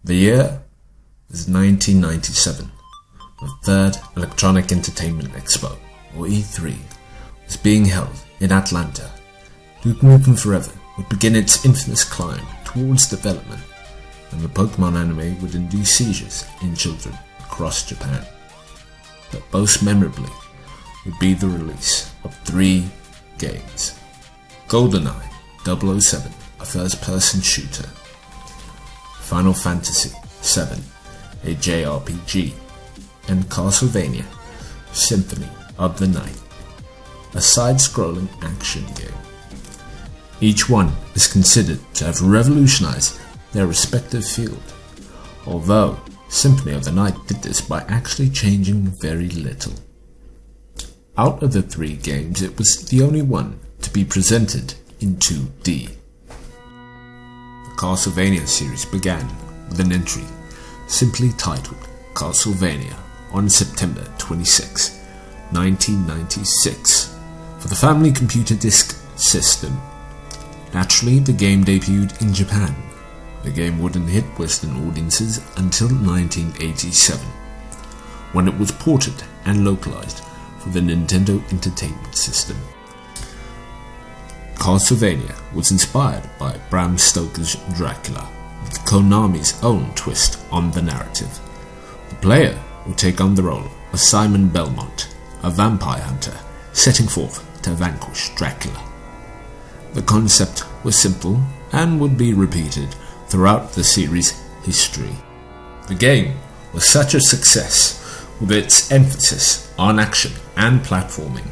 The year was 1997. The third Electronic Entertainment Expo, or E3, was being held in Atlanta. Duke Nukem Forever would begin its infamous climb towards development, and the Pokemon anime would induce seizures in children across Japan. But most memorably would be the release of 3 games: GoldenEye 007, a first-person shooter; Final Fantasy VII, a JRPG; and Castlevania Symphony of the Night, a side-scrolling action game. Each one is considered to have revolutionized their respective field, although Symphony of the Night did this by actually changing very little. Out of the 3 games, it was the only one to be presented in 2D. The Castlevania series began with an entry simply titled Castlevania on September 26, 1996, for the Family Computer Disk System. Naturally, the game debuted in Japan. The game wouldn't hit Western audiences until 1987, when it was ported and localized for the Nintendo Entertainment System. Castlevania was inspired by Bram Stoker's Dracula, with Konami's own twist on the narrative. The player would take on the role of Simon Belmont, a vampire hunter setting forth to vanquish Dracula. The concept was simple and would be repeated throughout the series' history. The game was such a success with its emphasis on action and platforming,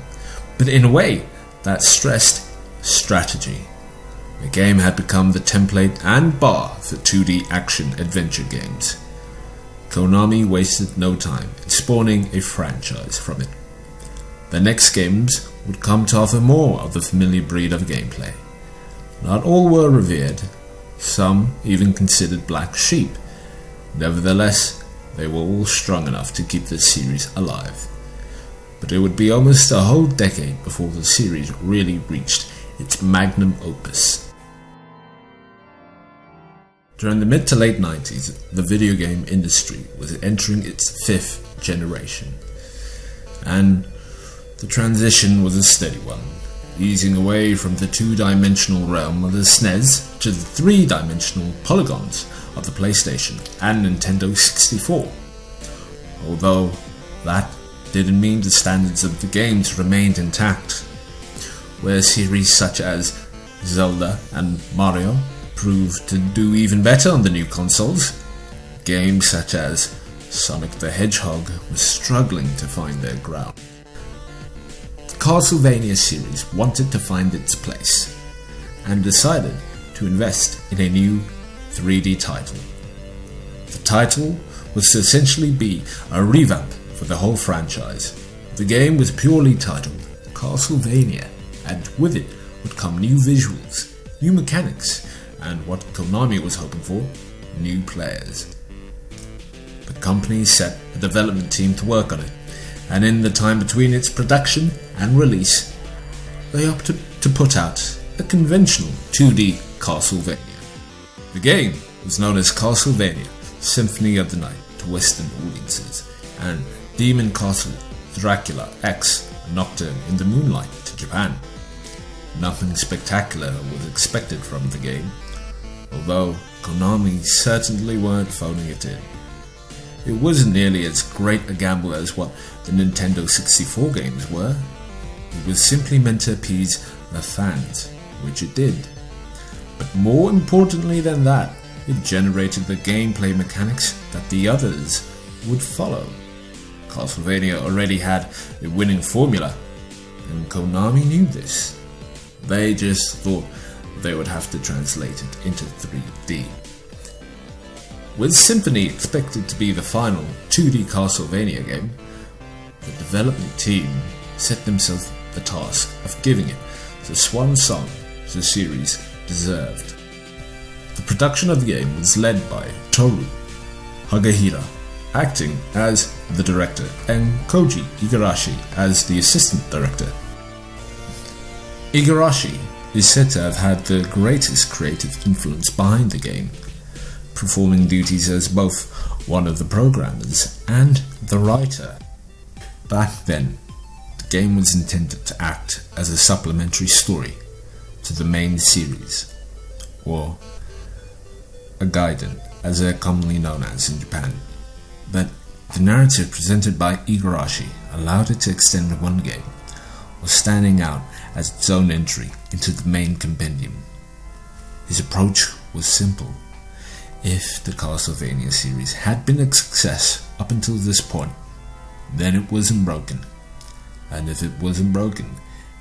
but in a way that stressed strategy. The game had become the template and bar for 2D action-adventure games. Konami wasted no time in spawning a franchise from it. The next games would come to offer more of the familiar breed of gameplay. Not all were revered, some even considered black sheep. Nevertheless, they were all strong enough to keep the series alive. But it would be almost a whole decade before the series really reached its magnum opus. During the mid to late 90s, the video game industry was entering its 5th generation, and the transition was a steady one, easing away from the 2-dimensional realm of the SNES to the 3-dimensional polygons of the PlayStation and Nintendo 64. Although that didn't mean the standards of the games remained intact, where series such as Zelda and Mario proved to do even better on the new consoles. Games such as Sonic the Hedgehog were struggling to find their ground. The Castlevania series wanted to find its place, and decided to invest in a new 3D title. The title was to essentially be a revamp for the whole franchise. The game was purely titled Castlevania, and with it would come new visuals, new mechanics, and what Konami was hoping for, new players. The company set a development team to work on it, and in the time between its production and release, they opted to put out a conventional 2D Castlevania. The game was known as Castlevania Symphony of the Night to Western audiences, and Demon Castle Dracula X Nocturne in the Moonlight to Japan. Nothing spectacular was expected from the game, although Konami certainly weren't phoning it in. It wasn't nearly as great a gamble as what the Nintendo 64 games were. It was simply meant to appease the fans, which it did. But more importantly than that, it generated the gameplay mechanics that the others would follow. Castlevania already had a winning formula, and Konami knew this. They just thought they would have to translate it into 3D. With Symphony expected to be the final 2D Castlevania game, the development team set themselves the task of giving it the swan song the series deserved. The production of the game was led by Toru Hagahira, acting as the director, and Koji Igarashi as the assistant director. Igarashi is said to have had the greatest creative influence behind the game. performing duties as both one of the programmers and the writer. Back then, the game was intended to act as a supplementary story to the main series, or a gaiden, as they're commonly known as in Japan. But the narrative presented by Igarashi allowed it to extend to one game, while standing out as its own entry into the main compendium. His approach was simple. If the Castlevania series had been a success up until this point, then it wasn't broken. And if it wasn't broken,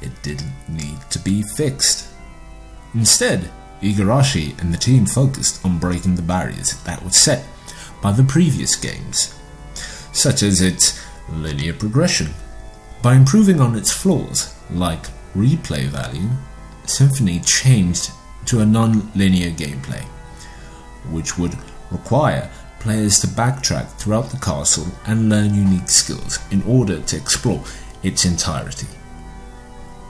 it didn't need to be fixed. Instead, Igarashi and the team focused on breaking the barriers that were set by the previous games, such as its linear progression. By improving on its flaws, like replay value, Symphony changed to a non-linear gameplay, which would require players to backtrack throughout the castle and learn unique skills in order to explore its entirety.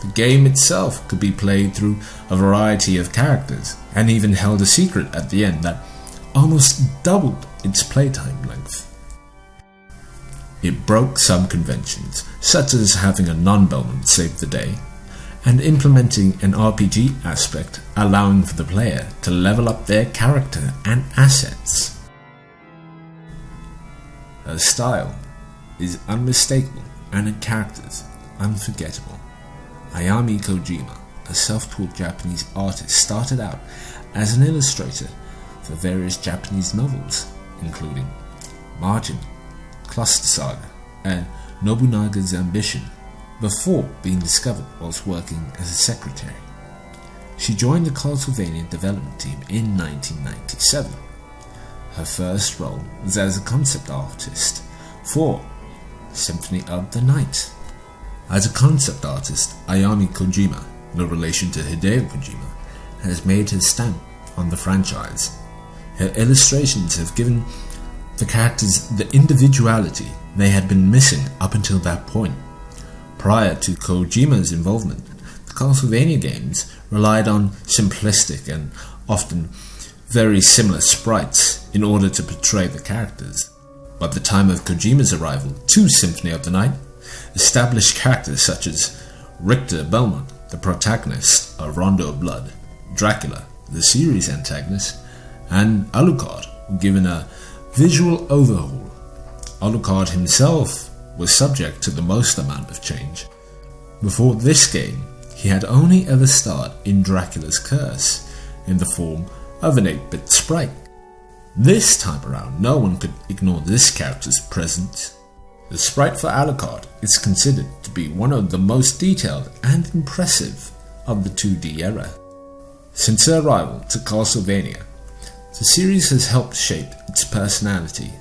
The game itself could be played through a variety of characters, and even held a secret at the end that almost doubled its playtime length. It broke some conventions, such as having a non-Bellman save the day, and implementing an RPG aspect allowing for the player to level up their character and assets. Her style is unmistakable and her characters unforgettable. Ayami Kojima, a self-taught Japanese artist, started out as an illustrator for various Japanese novels, including Margin, Cluster Saga, and Nobunaga's Ambition, before being discovered whilst working as a secretary. She joined the Castlevania development team in 1997. Her first role was as a concept artist for Symphony of the Night. As a concept artist, Ayami Kojima, no relation to Hideo Kojima, has made his stamp on the franchise. Her illustrations have given the characters the individuality they had been missing up until that point. Prior to Kojima's involvement, the Castlevania games relied on simplistic and often very similar sprites in order to portray the characters. By the time of Kojima's arrival to Symphony of the Night, established characters such as Richter Belmont, the protagonist of Rondo of Blood, Dracula, the series antagonist, and Alucard were given a visual overhaul. Alucard himself was subject to the most amount of change. Before this game, he had only ever starred in Dracula's Curse in the form of an 8-bit sprite. This time around, no one could ignore this character's presence. The sprite for Alucard is considered to be one of the most detailed and impressive of the 2D era. Since her arrival to Castlevania, the series has helped shape its personality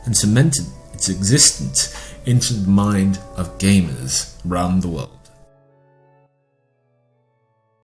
and cemented its existence into the mind of gamers around the world.